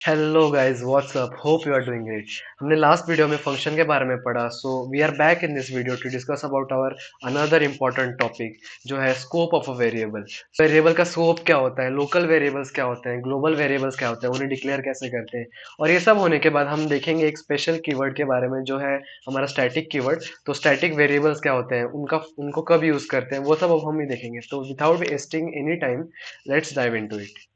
Hello guys, what's up, hope you are doing great. हमने last video में function के बारे में पढ़ा, so we are back in this video to discuss about our another important topic जो है scope of a variable. Variable का scope क्या होता है, लोकल वेरिएबल्स क्या होते हैं, ग्लोबल वेरिएबल्स क्या होते हैं, उन्हें डिक्लेयर कैसे करते हैं। और ये सब होने के बाद हम देखेंगे एक स्पेशल कीवर्ड के बारे में जो है हमारा स्टैटिक कीवर्ड। तो स्टैटिक वेरिएबल्स क्या होते हैं, उनको कब यूज करते हैं, वो सब अब हम ही देखेंगे। तो without wasting any time, let's dive into it.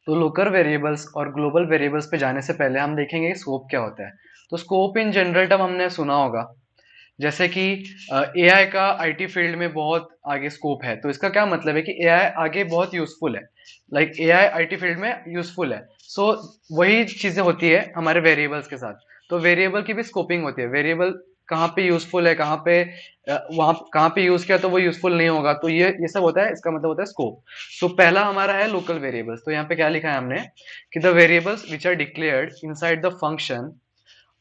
तो लोकल वेरिएबल्स और ग्लोबल वेरिएबल्स पे जाने से पहले हम देखेंगे स्कोप क्या होता है। तो स्कोप इन जनरल टर्म हमने सुना होगा, जैसे कि एआई का आईटी फील्ड में बहुत आगे स्कोप है। तो इसका क्या मतलब है कि एआई आगे बहुत यूजफुल है, लाइक एआई आईटी फील्ड में यूजफुल है। सो वही चीजें होती है हमारे वेरिएबल्स के साथ। तो वेरिएबल की भी स्कोपिंग होती है, वेरिएबल कहाँ पे यूजफुल है, कहाँ पे वहां कहाँ पे यूज किया तो वो यूजफुल नहीं होगा। तो ये सब होता है, इसका मतलब होता है स्कोप। तो पहला हमारा है लोकल वेरिएबल्स। तो यहाँ पे क्या लिखा है हमने कि the variables which are declared inside the function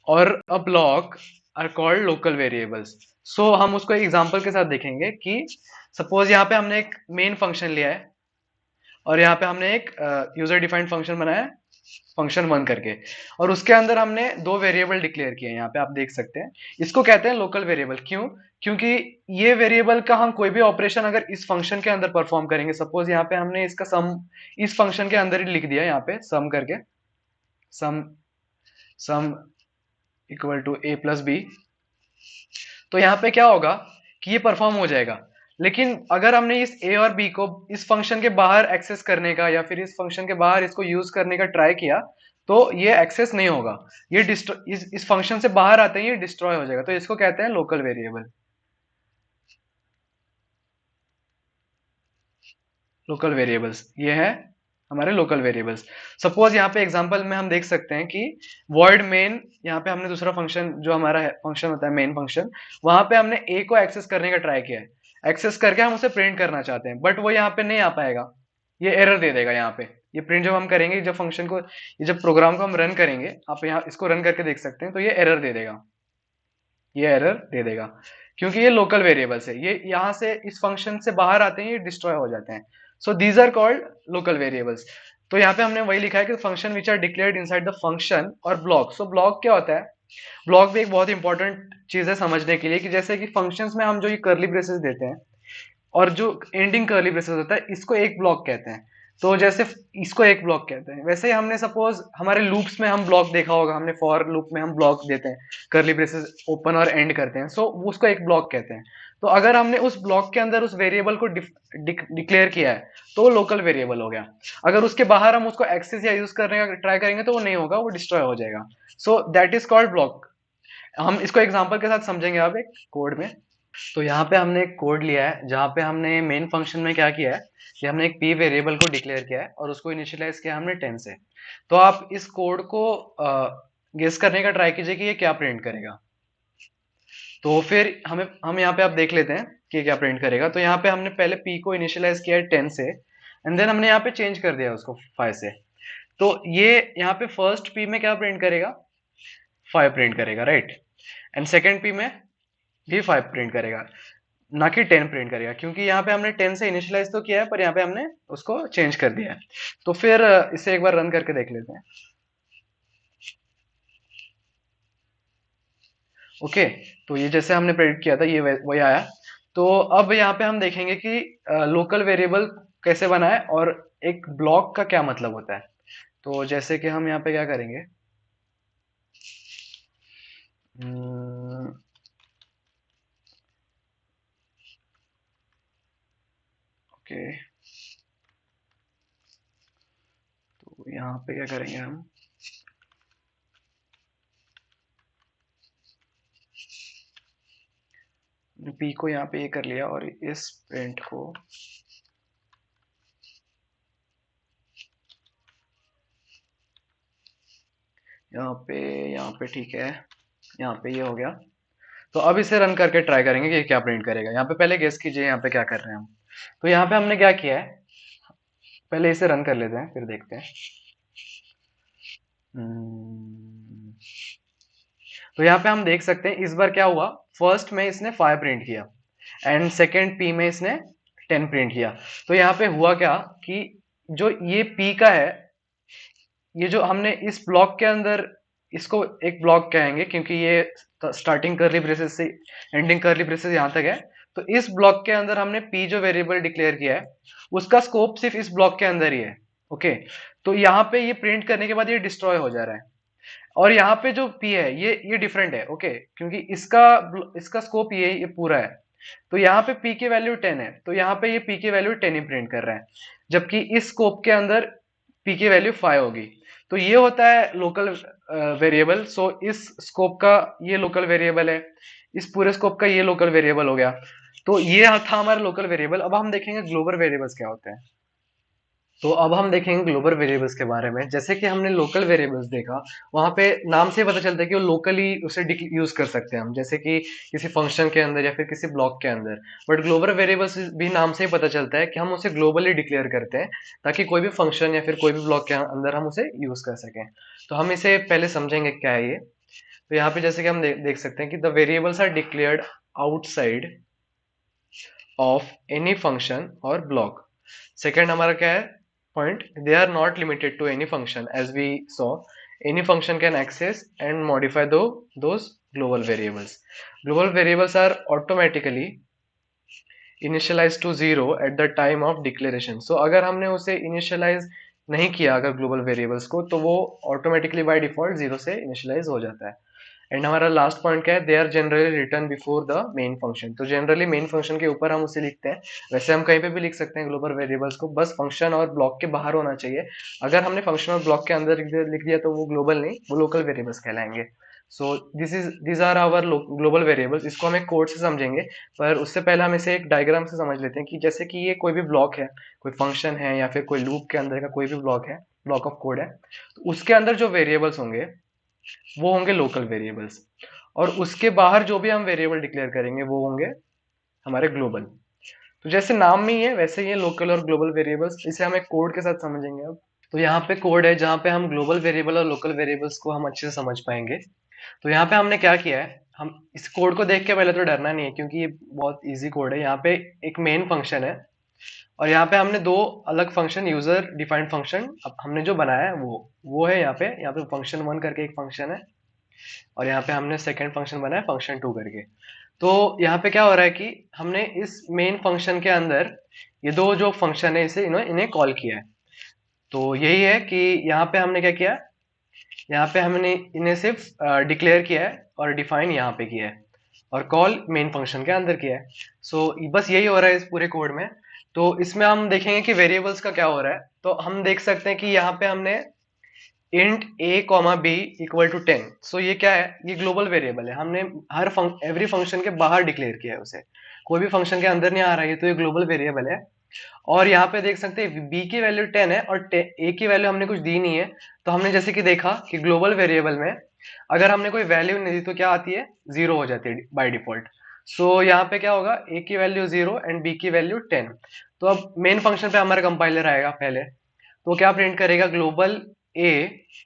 और a block are called local variables. So हम उसको एक एग्जांपल के साथ देखेंगे कि सपोज यहाँ पे हमने एक मेन फंक्शन लिया है और यहाँ पे हमने एक यूजर डिफाइंड फंक्शन बनाया है, फंक्शन वन करके। और उसके अंदर हमने दो वेरिएबल डिक्लेयर किए हैं, यहाँ पे आप देख सकते हैं। इसको कहते हैं लोकल वेरिएबल। क्यों? क्योंकि ये वेरिएबल का हम कोई भी ऑपरेशन अगर इस फंक्शन के अंदर परफॉर्म करेंगे, सपोज यहाँ पे हमने इसका सम इस फंक्शन के अंदर ही लिख दिया, यहाँ पे सम करके, sum sum equal to A plus B. तो यहाँ पे क्या होगा कि ये परफॉर्म हो जाएगा। लेकिन अगर हमने इस ए और बी को इस फंक्शन के बाहर एक्सेस करने का या फिर इस फंक्शन के बाहर इसको यूज करने का ट्राई किया, तो ये एक्सेस नहीं होगा। ये इस फंक्शन से बाहर आते ही ये डिस्ट्रॉय हो जाएगा। तो इसको कहते हैं लोकल वेरिएबल। लोकल वेरिएबल्स ये है हमारे लोकल वेरिएबल्स। सपोज यहाँ पे एग्जांपल में हम देख सकते हैं कि वॉइड मेन, यहाँ पे हमने दूसरा फंक्शन जो हमारा है फंक्शन होता है मेन फंक्शन, वहां पे हमने ए को एक्सेस करने का ट्राई किया है। एक्सेस करके हम उसे प्रिंट करना चाहते हैं, बट वो यहाँ पे नहीं आ पाएगा, ये एरर दे देगा यहाँ पे। ये प्रिंट जब हम करेंगे, जब फंक्शन को, ये जब प्रोग्राम को हम रन करेंगे, आप यहाँ इसको रन करके देख सकते हैं, तो ये एरर दे देगा, ये एरर दे देगा। क्योंकि ये लोकल वेरिएबल्स है, ये यहाँ से इस फंक्शन से बाहर आते हैं, ये डिस्ट्रॉय हो जाते हैं। So these are called local variables. तो यहाँ पे हमने वही लिखा है कि function which are declared inside the function और ब्लॉक। सो ब्लॉक क्या होता है? ब्लॉक भी एक बहुत इंपॉर्टेंट चीज है समझने के लिए, कि जैसे कि फंक्शंस में हम जो ये कर्ली ब्रेसेस देते हैं और जो एंडिंग कर्ली ब्रेसेस होता है, इसको एक ब्लॉक कहते हैं। तो जैसे इसको एक ब्लॉक कहते हैं, वैसे ही हमने सपोज हमारे लूप्स में हम ब्लॉक देखा होगा, हमने फॉर लूप में हम ब्लॉक देते हैं, कर्ली ब्रेसेस ओपन और एंड करते हैं, सो उसको एक ब्लॉक कहते हैं। तो अगर हमने उस ब्लॉक के अंदर उस वेरिएबल को डिक्लेयर किया है, तो वो लोकल वेरिएबल हो गया। अगर उसके बाहर हम उसको एक्सेस या यूज करने का ट्राई करेंगे, तो वो नहीं होगा, वो डिस्ट्रॉय हो जाएगा। So that is called block. हम इसको एग्जांपल के साथ समझेंगे अब एक कोड में। तो यहाँ पे हमने एक कोड लिया है जहाँ पे हमने मेन फंक्शन में क्या किया है कि हमने एक p वेरिएबल को डिक्लेयर किया है और उसको इनिशियलाइज किया हमने 10 से। तो आप इस कोड को गेस करने का ट्राई कीजिए कि ये क्या प्रिंट करेगा। तो फिर हम यहाँ पे आप देख लेते हैं कि ये क्या प्रिंट करेगा। तो यहाँ पे हमने पहले p को इनिशियलाइज किया है 10 से, एंड देन हमने यहाँ पे चेंज कर दिया उसको 5 से। तो ये यहाँ पे फर्स्ट p में क्या प्रिंट करेगा? 5 प्रिंट करेगा, राइट। एंड सेकेंड p में भी 5 प्रिंट करेगा, ना कि 10 प्रिंट करेगा, क्योंकि यहाँ पे हमने 10 से इनिशियलाइज तो किया है, पर यहाँ पे हमने उसको चेंज कर दिया है। तो फिर इसे एक बार रन करके देख लेते हैं। ओके, तो ये जैसे हमने प्रेडिक्ट किया था, ये वही आया। तो अब यहाँ पे हम देखेंगे कि लोकल वेरिएबल कैसे बनाए और एक ब्लॉक का क्या मतलब होता है। तो जैसे कि हम यहाँ पे क्या करेंगे, ओके, तो यहाँ पे क्या करेंगे हम, पी को यहाँ पे ये कर लिया और इस प्रिंट को यहाँ पे, यहाँ पे ठीक है, यहाँ पे ये हो गया। तो अब इसे रन करके ट्राई करेंगे कि ये क्या प्रिंट करेगा। यहाँ पे पहले गेस कीजिए यहाँ पे क्या कर रहे हैं हम। तो यहाँ पे हमने क्या किया है, पहले इसे रन कर लेते हैं फिर देखते हैं। हम्म, तो यहाँ पे हम देख सकते हैं इस बार क्या हुआ। फर्स्ट में इसने 5 प्रिंट किया एंड सेकेंड पी में इसने 10 प्रिंट किया। तो यहाँ पे हुआ क्या कि जो ये पी का है, ये जो हमने इस ब्लॉक के अंदर, इसको एक ब्लॉक कहेंगे क्योंकि ये स्टार्टिंग करली ब्रेसेस से एंडिंग करली ब्रेसेस यहाँ तक है। तो इस ब्लॉक के अंदर हमने p जो वेरिएबल डिक्लेयर किया है उसका स्कोप सिर्फ इस ब्लॉक के अंदर ही है। ओके, तो यहाँ पे ये प्रिंट करने के बाद ये डिस्ट्रॉय हो जा रहा है, और यहाँ पे जो p है ये डिफरेंट है। ओके, क्योंकि इसका इसका स्कोप ये पूरा है। तो यहाँ पे p की वैल्यू 10 है, तो यहाँ पे ये p की वैल्यू 10 ही प्रिंट कर रहा है, जबकि इस स्कोप के अंदर p की वैल्यू 5 होगी। तो ये होता है लोकल वेरिएबल। सो इस स्कोप का ये लोकल वेरिएबल है, इस पूरे स्कोप का ये लोकल वेरिएबल हो गया। तो ये था हमारा लोकल वेरिएबल। अब हम देखेंगे ग्लोबल वेरिएबल्स क्या होते हैं। तो अब हम देखेंगे ग्लोबल वेरिएबल्स के बारे में। जैसे कि हमने लोकल वेरिएबल्स देखा, वहां पे नाम से पता चलता है कि वो लोकली उसे यूज कर सकते हैं हम, जैसे कि किसी फंक्शन के अंदर या फिर किसी ब्लॉक के अंदर। बट ग्लोबल वेरिएबल्स भी नाम से ही पता चलता है कि हम उसे ग्लोबली डिक्लेयर करते हैं, ताकि कोई भी फंक्शन या फिर कोई भी ब्लॉक के अंदर हम उसे यूज कर सकें। तो हम इसे पहले समझेंगे क्या है ये। तो यहाँ पे जैसे कि हम देख सकते हैं कि the variables are declared outside of any function और ब्लॉक। सेकेंड हमारा क्या है point, they are not limited to any function. As we saw, any function can access and modify those global variables. Global variables are automatically initialized to zero at the time of declaration. So अगर हमने उसे initialize नहीं किया अगर global variables को, तो वो automatically by default zero से initialize हो जाता है। एंड हमारा लास्ट पॉइंट क्या है, they are generally written before the main function. तो जनरली मेन फंक्शन के ऊपर हम उसे लिखते हैं। वैसे हम कहीं पे भी लिख सकते हैं ग्लोबल वेरिएबल्स को, बस फंक्शन और ब्लॉक के बाहर होना चाहिए। अगर हमने फंक्शन और ब्लॉक के अंदर लिख दिया तो वो ग्लोबल नहीं, वो लोकल वेरिएबल्स कहलाएंगे। So this are our global variables. इसको हम एक कोड से समझेंगे, पर उससे पहले हम इसे एक डायग्राम से समझ लेते हैं कि जैसे कि ये कोई भी ब्लॉक है, कोई फंक्शन है या फिर कोई लूप के अंदर का कोई भी ब्लॉक है, ब्लॉक ऑफ कोड है, तो उसके अंदर जो वेरिएबल्स होंगे वो होंगे लोकल वेरिएबल्स, और उसके बाहर जो भी हम वेरिएबल डिक्लेयर करेंगे वो होंगे हमारे ग्लोबल। तो जैसे नाम में ही है वैसे ही है लोकल और ग्लोबल वेरिएबल्स। इसे हम एक कोड के साथ समझेंगे अब। तो यहाँ पे कोड है जहाँ पे हम ग्लोबल वेरिएबल और लोकल वेरिएबल्स को हम अच्छे से समझ पाएंगे। तो यहाँ पे हमने क्या किया है, हम इस कोड को देख के पहले तो डरना नहीं है, क्योंकि ये बहुत इजी कोड है। यहाँ पे एक मेन फंक्शन है, और यहाँ पे हमने दो अलग फंक्शन, यूजर डिफाइंड फंक्शन अब हमने जो बनाया है वो है यहाँ पे फंक्शन 1 करके एक फंक्शन है, और यहाँ पे हमने सेकेंड फंक्शन बनाया फंक्शन 2 करके। तो यहाँ पे क्या हो रहा है कि हमने इस मेन फंक्शन के अंदर ये दो जो फंक्शन है इसे इन्हें कॉल किया है। तो यही है कि यहाँ पे हमने क्या किया, यहाँ पे हमने इन्हें सिर्फ डिक्लेयर किया है और डिफाइन यहाँ पे किया है, और कॉल मेन फंक्शन के अंदर किया है। सो बस यही हो रहा है इस पूरे कोड में। तो इसमें हम देखेंगे कि वेरिएबल्स का क्या हो रहा है। तो हम देख सकते हैं कि यहाँ पे हमने int a comma B equal to 10। So ये क्या है, ये ग्लोबल वेरिएबल है। हमने हर एवरी फंक्शन के बाहर डिक्लेयर किया है उसे, कोई भी फंक्शन के अंदर नहीं आ रहा है, तो ये ग्लोबल वेरिएबल है। और यहाँ पे देख सकते हैं b की वैल्यू 10 है और a की वैल्यू हमने कुछ दी नहीं है। तो हमने जैसे कि देखा कि ग्लोबल वेरिएबल में अगर हमने कोई वैल्यू नहीं दी तो क्या आती है, जीरो हो जाती है बाय डिफॉल्ट। सो यहाँ पे क्या होगा, a की वैल्यू 0 एंड b की वैल्यू 10। तो अब मेन फंक्शन पे हमारा कंपाइलर आएगा पहले, तो क्या प्रिंट करेगा, ग्लोबल a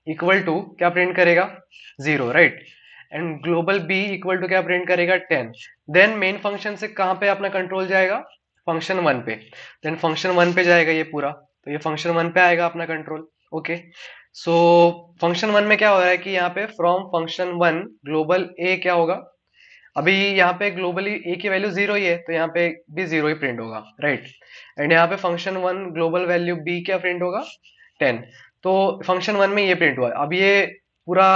इक्वल टू क्या प्रिंट करेगा, 0, right. And global b equal to क्या प्रिंट करेगा, 10। देन मेन फंक्शन से कहाँ पे अपना कंट्रोल जाएगा, फंक्शन 1 पे। देन फंक्शन 1 पे जाएगा ये पूरा, तो ये फंक्शन 1 पे आएगा अपना कंट्रोल। ओके, सो फंक्शन 1 में क्या हो रहा है कि यहाँ पे फ्रॉम फंक्शन 1 ग्लोबल a क्या होगा, अभी यहाँ पे ग्लोबली a की वैल्यू 0 ही है, तो यहाँ पे भी 0 ही प्रिंट होगा, राइट। एंड यहाँ पे फंक्शन 1 ग्लोबल वैल्यू b क्या प्रिंट होगा, 10। तो फंक्शन 1 में ये प्रिंट हुआ। अब ये पूरा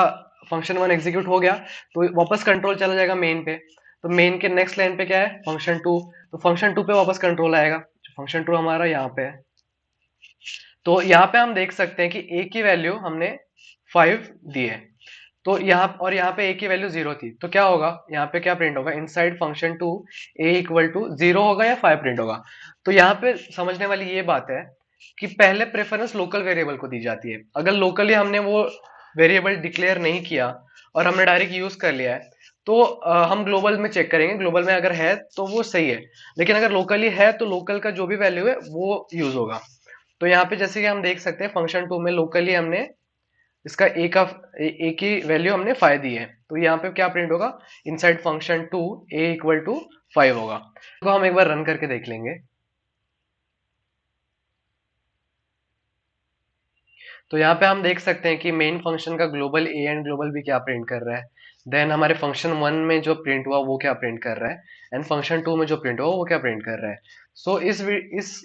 फंक्शन 1 एग्जीक्यूट हो गया, तो वापस कंट्रोल चला जाएगा मेन पे। तो मेन के नेक्स्ट लाइन पे क्या है, फंक्शन 2। तो फंक्शन 2 पे वापस कंट्रोल आएगा, फंक्शन 2 हमारा यहाँ पे है। तो यहाँ पे हम देख सकते हैं कि a की वैल्यू हमने 5 दी है, तो यहाँ और यहाँ पे a की वैल्यू 0 थी, तो क्या होगा, यहाँ पे क्या प्रिंट होगा, inside function 2 a equal to 0 होगा या 5 प्रिंट होगा। तो यहाँ पे समझने वाली ये बात है कि पहले प्रेफरेंस लोकल वेरिएबल को दी जाती है। अगर लोकली हमने वो वेरिएबल डिक्लेयर नहीं किया और हमने डायरेक्ट यूज कर लिया है, तो हम ग्लोबल में चेक करेंगे, ग्लोबल में अगर है तो वो सही है, लेकिन अगर लोकली है तो लोकल का जो भी वैल्यू है वो यूज होगा। तो यहाँ पे जैसे कि हम देख सकते हैं फंक्शन 2 में लोकली हमने इसका ए की वैल्यू हमने 5 दी है, तो यहाँ पे क्या प्रिंट होगा, inside function 2 a equal to 5 होगा। तो हम एक बार रन करके देख लेंगे। तो यहाँ पे हम देख सकते हैं कि मेन फंक्शन का global A and global B क्या प्रिंट कर रहा है, देन हमारे फंक्शन वन में जो प्रिंट हुआ वो क्या प्रिंट कर रहा है, एंड फंक्शन टू में जो प्रिंट हुआ वो क्या प्रिंट कर रहा है। सो इस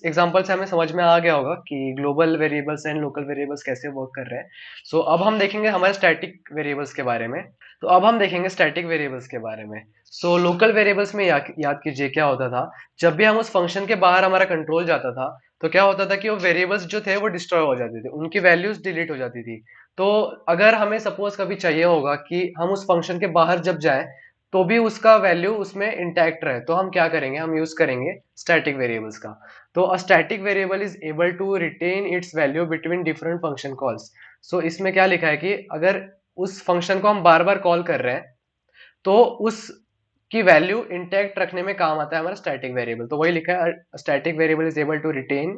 एग्जांपल से हमें समझ में आ गया होगा कि global variables and local variables कैसे वर्क कर रहे हैं। सो अब हम देखेंगे हमारे स्टैटिक वेरिएबल्स के बारे में। तो अब हम देखेंगे स्टैटिक वेरिएबल्स के बारे में। सो लोकल वेरिएबल्स में याद कीजिए क्या होता था, जब भी हम उस फंक्शन के बाहर हमारा कंट्रोल जाता था तो क्या होता था कि वो वेरिएबल्स जो थे वो डिस्ट्रॉय हो जाते थे, उनकी वैल्यूज डिलीट हो जाती थी। तो अगर हमें सपोज कभी चाहिए होगा कि हम उस फंक्शन के बाहर जब जाएं तो भी उसका वैल्यू उसमें इंटैक्ट रहे, तो हम क्या करेंगे, हम यूज करेंगे स्टैटिक वेरिएबल्स का। तो a static variable is able to retain its value between different function calls. So इसमें क्या लिखा है कि अगर उस फंक्शन को हम बार बार कॉल कर रहे हैं तो उस की वैल्यू इंटैक्ट रखने में काम आता है हमारा स्टैटिक वेरिएबल। तो वही लिखा है, static variable is able to retain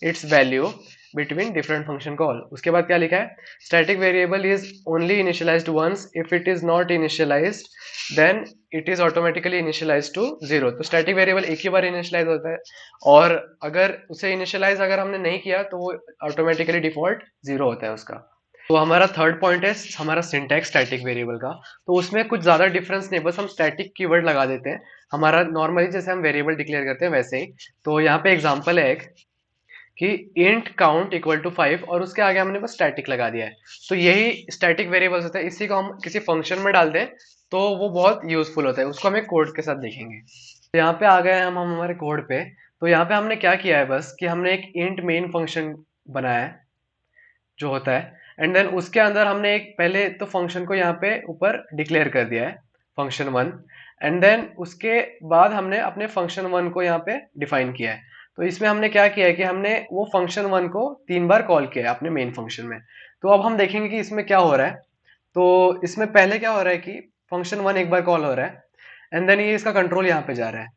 its value between different function call. उसके बाद क्या लिखा है, static variable is only initialized once, if it is not initialized then it is automatically initialized to zero. तो स्टैटिक वेरिएबल एक ही बार initialise होता है, और अगर उसे इनिशियलाइज अगर हमने नहीं किया तो वो ऑटोमेटिकली डिफॉल्ट जीरो होता है उसका। तो हमारा थर्ड पॉइंट है हमारा सिंटैक्स स्टैटिक वेरिएबल का। तो उसमें कुछ ज्यादा डिफरेंस नहीं, बस हम स्टैटिक कीवर्ड लगा देते हैं, हमारा नॉर्मली जैसे हम वेरिएबल डिक्लेयर करते हैं वैसे ही। तो यहाँ पे एग्जांपल है एक कि इंट काउंट इक्वल टू 5 और उसके आगे हमने बस स्टैटिक लगा दिया है। तो यही स्टैटिक वेरिएबल्स होता है, इसी को हम किसी फंक्शन में डाल दें तो वो बहुत यूजफुल होता है, उसको हमें कोड के साथ देखेंगे। तो यहाँ पे आ गए हम हमारे कोड पे। तो यहाँ पे हमने क्या किया है, बस कि हमने एक इंट मेन फंक्शन बनाया है जो होता है, एंड देन उसके अंदर हमने एक पहले तो फंक्शन को यहाँ पे ऊपर डिक्लेयर कर दिया है, फंक्शन वन। एंड देन उसके बाद हमने अपने फंक्शन वन को यहाँ पे डिफाइन किया है। तो इसमें हमने क्या किया है कि हमने वो फंक्शन वन को 3 बार कॉल किया है अपने मेन फंक्शन में। तो अब हम देखेंगे कि इसमें क्या हो रहा है। तो इसमें पहले क्या हो रहा है कि फंक्शन वन एक बार कॉल हो रहा है, एंड देन ये इसका कंट्रोल यहाँ पे जा रहा है।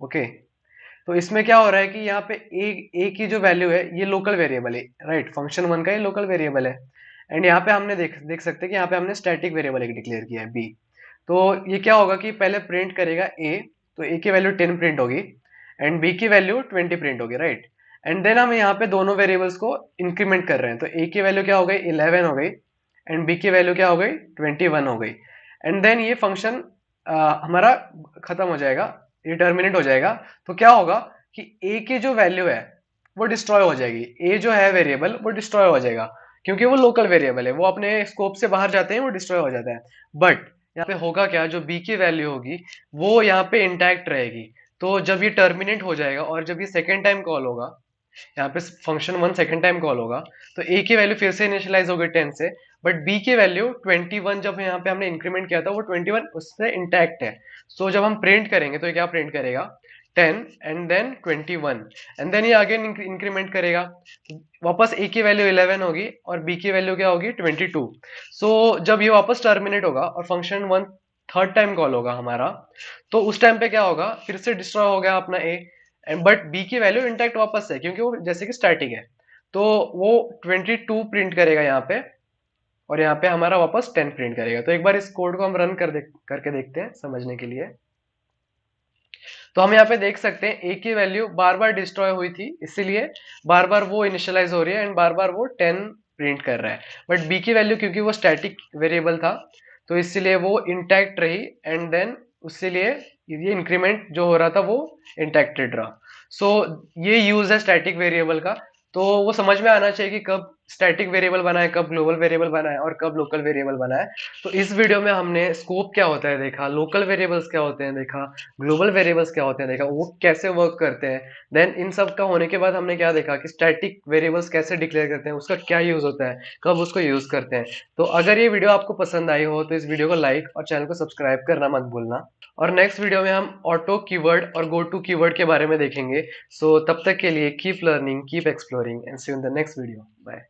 ओके, तो इसमें क्या हो रहा है कि यहाँ पे ए की जो वैल्यू है ये लोकल वेरिएबल है, राइट, फंक्शन वन का ये लोकल वेरिएबल है। एंड यहाँ पे हमने देख सकते हैं कि यहाँ पे हमने स्टैटिक वेरिएबल एक डिक्लेयर किया है बी। तो ये क्या होगा कि पहले प्रिंट करेगा ए, तो ए की वैल्यू 10 प्रिंट होगी एंड बी की वैल्यू 20 प्रिंट होगी, राइट। एंड देन हम यहाँ पे दोनों वेरिएबल्स को इंक्रीमेंट कर रहे हैं, तो ए की वैल्यू क्या हो गई 11 हो गई एंड बी की वैल्यू क्या हो गई 21 हो गई। एंड देन ये फंक्शन हमारा खत्म हो जाएगा, ये टर्मिनेट हो जाएगा। तो क्या होगा कि ए की जो वैल्यू है वो डिस्ट्रॉय हो जाएगी, ए जो है वेरिएबल वो डिस्ट्रॉय हो जाएगा, क्योंकि वो लोकल वेरिएबल है, वो अपने स्कोप से बाहर जाते हैं वो डिस्ट्रॉय हो जाता है। बट यहाँ पे होगा क्या, जो बी की वैल्यू होगी वो यहाँ पे इंटैक्ट रहेगी। तो जब ये टर्मिनेट हो जाएगा और जब ये सेकेंड टाइम कॉल होगा, यहाँ पे function one second time call होगा, तो ए की वैल्यू फिर से इनिशियलाइज हो गई 10 से, बट बी की वैल्यू 21 जब यहाँ पे हमने इंक्रीमेंट किया था वो 21 उससे इंटैक्ट है। सो जब हम प्रिंट करेंगे तो ये क्या प्रिंट करेगा 10 एंड देन 21 एंड देन ये अगेन इंक्रीमेंट करेगा, वापस ए की वैल्यू 11 होगी और बी की वैल्यू क्या होगी 22। सो जब ये वापस टर्मिनेट होगा और function one third time call होगा हमारा, तो उस टाइम पे क्या होगा, फिर से डिस्ट्रॉय हो गया अपना ए, बट बी की वैल्यू इंटैक्ट वापस है क्योंकि वो जैसे कि स्टैटिक है। तो वो 22 प्रिंट करेगा यहाँ पे और यहाँ पे हमारा वापस 10 प्रिंट करेगा। तो एक बार इस कोड को हम रन करके देखते हैं समझने के लिए। तो हम यहाँ पे देख सकते हैं ए की वैल्यू बार बार डिस्ट्रॉय हुई थी, इसीलिए बार बार वो इनिशियलाइज हो रही है एंड बार बार वो 10 प्रिंट कर रहा है। बट बी की वैल्यू क्योंकि वो स्टैटिक वेरिएबल था तो इसीलिए वो इंटैक्ट रही एंड देन उसीलिए ये इंक्रीमेंट जो हो रहा था वो इंटैक्टेड रहा। सो ये यूज है स्टैटिक वेरिएबल का। तो वो समझ में आना चाहिए कि कब स्टैटिक वेरिएबल बना है, कब ग्लोबल वेरिएबल बना है और कब लोकल वेरिएबल बना है। तो इस वीडियो में हमने स्कोप क्या होता है देखा, लोकल वेरिएबल्स क्या होते हैं देखा, ग्लोबल वेरिएबल्स क्या होते हैं देखा, वो कैसे वर्क करते हैं। देन इन सब का होने के बाद हमने क्या देखा कि स्टैटिक वेरिएबल्स कैसे डिक्लेयर करते हैं, उसका क्या यूज होता है, कब उसको यूज करते हैं। तो अगर ये वीडियो आपको पसंद आई हो तो इस वीडियो को लाइक और चैनल को सब्सक्राइब करना मत भूलना। और नेक्स्ट वीडियो में हम ऑटो कीवर्ड और गो टू कीवर्ड के बारे में देखेंगे। सो तब तक के लिए keep learning, keep exploring and see you in the next video. Bye.